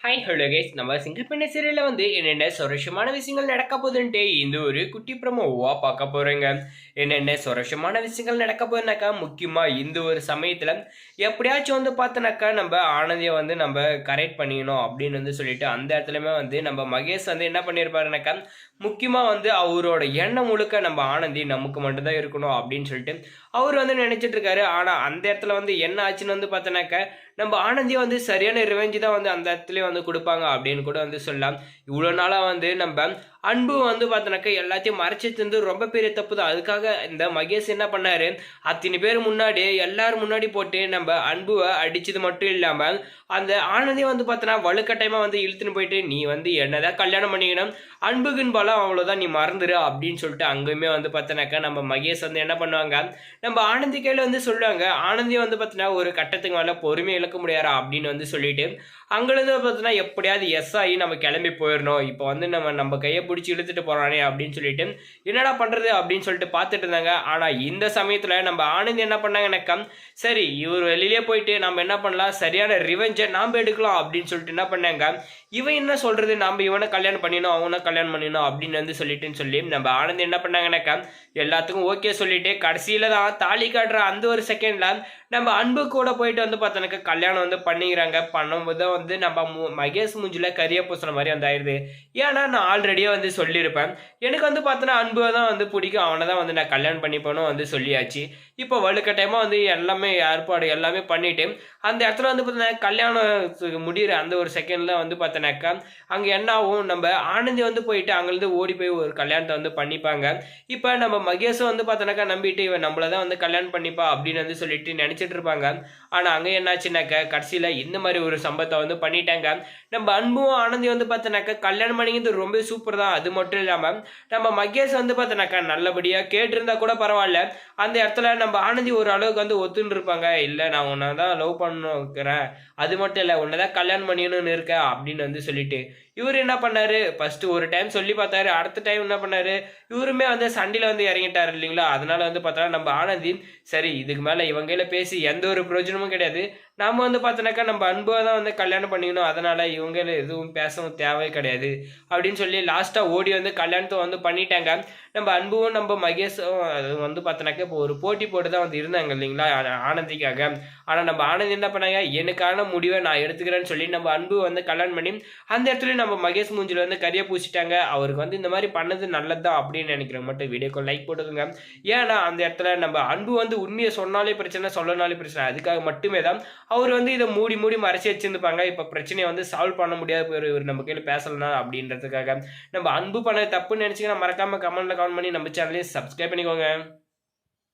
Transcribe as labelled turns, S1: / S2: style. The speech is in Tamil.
S1: ஹாய் ஹலோ கைஸ், நம்ம சிங்கப்பெண்ண சீரியல்ல என்னென்ன சுவாரஸ்யமான விஷயங்கள் நடக்க போகுதுன்ட்டு இந்த ஒரு குட்டி ப்ரோமோவா பார்க்க போறேங்க. என்னென்ன சுவாரஸ்யமான விஷயங்கள் நடக்க போகுதுனாக்கா, முக்கியமா இந்த ஒரு சமயத்துல எப்படியாச்சும் பார்த்தனாக்கா நம்ம ஆனந்தியை நம்ம கரெக்ட் பண்ணிக்கணும் அப்படின்னு சொல்லிட்டு அந்த இடத்துலயுமே நம்ம மகேஷ் என்ன பண்ணியிருப்பாருனாக்கா, முக்கியமா அவரோட எண்ணம் முழுக்க நம்ம ஆனந்தி நமக்கு மட்டும்தான் இருக்கணும் அப்படின்னு சொல்லிட்டு அவர் நினைச்சிட்டு இருக்காரு. ஆனா அந்த இடத்துல என்ன ஆச்சுன்னு பார்த்தனாக்கா, நம்ம ஆனந்தி சரியான ரிவெஞ்ச் தான் அந்த இடத்துலயே குடுப்பாங்க அப்படின்னு கூட சொல்லலாம். இவ்வளோ நாளா நம்ம அன்பு பார்த்தோன்னாக்கா எல்லாத்தையும் மறைச்சிட்டு ரொம்ப பெரிய தப்பு தான். அதுக்காக இந்த மகேஷ் என்ன பண்ணாரு, அத்தனை பேர் முன்னாடி எல்லாரும் முன்னாடி போட்டு நம்ம அன்புவை அடிச்சது மட்டும் இல்லாம அந்த ஆனந்தே பார்த்தோன்னா வலுக்கட்டாயமா இழுத்துன்னு போயிட்டு, நீ என்னதான் கல்யாணம் பண்ணிக்கணும், அன்புக்குன்னு பலம் அவ்வளோதான், நீ மறந்துரு அப்படின்னு சொல்லிட்டு அங்கேயுமே பார்த்தோன்னாக்கா நம்ம மகேஷ் என்ன பண்ணுவாங்க, நம்ம ஆனந்தி கையில சொல்லுவாங்க. ஆனந்தி பார்த்தோன்னா ஒரு கட்டத்துக்கு மேலே பொறுமை இழக்க முடியாரா அப்படின்னு சொல்லிட்டு அங்கிருந்து பார்த்தோன்னா எப்படியாவது எஸ் ஆகி நம்ம கிளம்பி போயிடணும். இப்போ நம்ம கையை பிடிச்சி இழுத்துட்டு போறானே அப்படின்னு சொல்லிட்டு என்னடா பண்றது அப்படின்னு சொல்லிட்டு பார்த்துட்டு இருந்தாங்க. ஆனா இந்த சமயத்துல நம்ம ஆனந்த் என்ன பண்ணாங்கன்னாக்கா, சரி இவர் வெளியிலே போயிட்டு நம்ம என்ன பண்ணலாம், சரியான ரிவெஞ்சை நாம எடுக்கலாம் அப்படின்னு சொல்லிட்டு என்ன பண்ணாங்க, இவன் என்ன சொல்றது, நம்ம இவனை கல்யாணம் பண்ணிடணும் அவனை கல்யாணம் பண்ணிடணும் அப்படின்னு சொல்லிட்டுன்னு சொல்லி நம்ம ஆனந்த் என்ன பண்ணாங்கன்னாக்கா, எல்லாத்துக்கும் ஓகே சொல்லிட்டு கடைசியில தான் தாலி காட்டுற அந்த ஒரு செகண்ட்ல நம்ம அன்பு கூட போயிட்டு பார்த்தோன்னாக்கா கல்யாணம் பண்ணிக்கிறாங்க. பண்ணும்போது நம்ம மகேஷ் மூஞ்சில கரிய பூசின மாதிரி ஆயிடுது. ஏன்னா நான் ஆல்ரெடியே சொல்லியிருப்பேன், எனக்கு பார்த்தோன்னா அன்பு தான் பிடிக்கும், அவனை தான் நான் கல்யாணம் பண்ணிப்பேனும் சொல்லியாச்சு. இப்போ வலுக்கட்டாயமா எல்லாமே ஏற்பாடு எல்லாமே பண்ணிட்டு அந்த இடத்துல பார்த்தீங்கன்னா கல்யாணம் முடிகிற அந்த ஒரு செகண்ட்ல பார்த்தோன்னாக்கா அங்கே என்ன ஆகும், நம்ம ஆனந்தி போயிட்டு அங்கேருந்து ஓடி போய் ஒரு கல்யாணத்தை பண்ணிப்பாங்க. இப்போ நம்ம மகேஷும் பார்த்தோன்னாக்கா நம்பிட்டு இவன் நம்மள தான் கல்யாணம் பண்ணிப்பா அப்படின்னு சொல்லிட்டு நினச்சிட்டு இருப்பாங்க. ஆனால் அங்கே என்னாச்சுனாக்கா கடைசியில் இந்த மாதிரி ஒரு சம்பவத்தை பண்ணிட்டாங்க. நம்ம அன்பும் ஆனந்தி பார்த்தோன்னாக்கா கல்யாணம் பண்ணிக்கிறது ரொம்ப சூப்பர் தான். அது மட்டும் இல்லாமல் நம்ம மகேஷ் பார்த்தோன்னாக்கா நல்லபடியாக கேட்டிருந்தா கூட பரவாயில்ல, அந்த இடத்துல நம்ம ஆனந்தி ஒரு அளவுக்கு ஒத்துன்னு இருப்பாங்க. இல்லை நான் உன்னை தான் லவ் பண்ணுக்கிறேன், அது மட்டும் இல்லை உன்னை தான் கல்யாணம் பண்ணிக்கணும்னு இருக்க அப்படின்னு சொல்லிட்டு இவர் என்ன பண்ணாரு, ஃபர்ஸ்ட் ஒரு டைம் சொல்லி பார்த்தாரு, அடுத்த டைம் என்ன பண்ணாரு, இவருமே சண்டையில் இறங்கிட்டாரு இல்லைங்களா. அதனால பார்த்தா நம்ம ஆனந்தி சரி இதுக்கு மேலே இவங்கையில பேசி எந்த ஒரு பிரயோஜனமும் கிடையாது, நாம பார்த்தோன்னாக்கா நம்ம அன்பை தான் கல்யாணம் பண்ணிக்கணும், அதனால இவங்க எதுவும் பேசவும் தேவை கிடையாது அப்படின்னு சொல்லி லாஸ்ட்டாக ஓடி கல்யாணத்தை பண்ணிட்டாங்க. நம்ம அன்பும் நம்ம மகேஷும் அது பார்த்தோன்னாக்கா இப்போ ஒரு போட்டி போட்டு தான் இருந்தாங்க இல்லைங்களா ஆனந்திக்காக. ஆனால் நம்ம ஆனந்தி என்ன பண்ணாங்க, எனக்கான முடிவை நான் எடுத்துக்கிறேன்னு சொல்லி நம்ம அன்பு கல்யாணம் பண்ணி அந்த இடத்துல நம்ம மகேஷ் மூஞ்சில் கரியை பூசிட்டாங்க. அவருக்கு இந்த மாதிரி பண்ணது நல்லது தான் அப்படின்னு நினைக்கிறேன். மட்டும் வீடியோக்கு லைக் போட்டுக்கோங்க. ஏன்னா அந்த இடத்துல நம்ம அன்பு உண்மையை சொன்னாலே பிரச்சனை, சொல்லனாலே பிரச்சனை, அதுக்காக மட்டுமே தான் அவர் இதை மூடி மூடி மறைச்சி வச்சிருந்துப்பாங்க. இப்போ பிரச்சனையை சால்வ் பண்ண முடியாது இவர் நம்ம கையில் பேசலனா அப்படின்றதுக்காக. நம்ம அன்பு பண்ண தப்புன்னு நினச்சிங்கன்னா மறக்காம கமெண்ட்ல கமெண்ட் பண்ணி நம்ம சேனலையும் சப்ஸ்கிரைப் பண்ணிக்கோங்க.